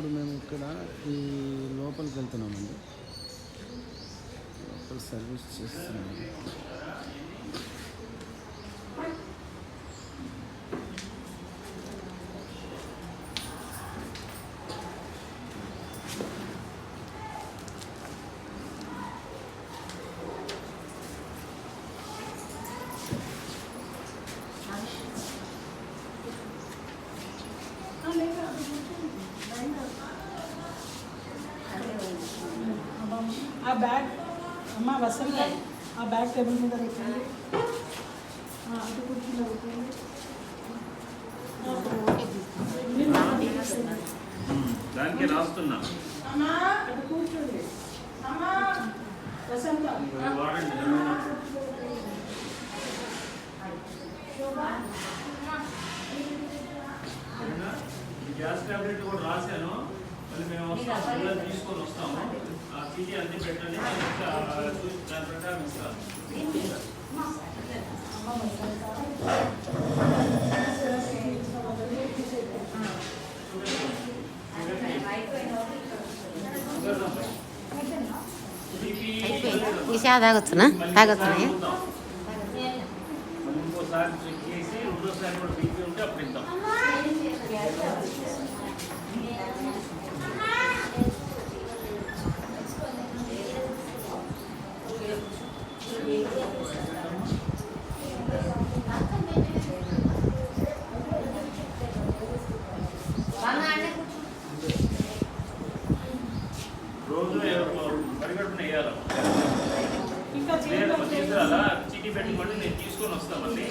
ఇప్పుడు మేము ఇక్కడ ఈ లోపలికి వెళ్తున్నామండి. లోపల సర్వీస్ చేస్తున్నాము. ఆ బ్యాగ్ అమ్మ వసంత ఆ బ్యాగ్ టేబుల్ మీద పెట్టండి. అటు కూర్చుని దానికి రాస్తున్నా అటు కూర్చోండి వసంత. గ్యాస్ టాబ్లెట్ కూడా రాశాను. మళ్ళీ మేము వస్తాం, తీసుకొని వస్తాము. ఆ చీటీ అన్ని పెట్టండి, దాని ప్రకారం ఇస్తాను. ఈసా తాగొచ్చునా? తాగొచ్చునా? ఇంకోసారి చెక్ చేసి రెండోసారి కూడా బీపీ ఉంటే అప్పుడు ఇద్దాం. రోజు పరిగెట్టుకుని వేయాలి. ఇంకా తీసుకురాలా చీటీ పెట్టుకోండి, నేను తీసుకొని వస్తాను. మళ్ళీ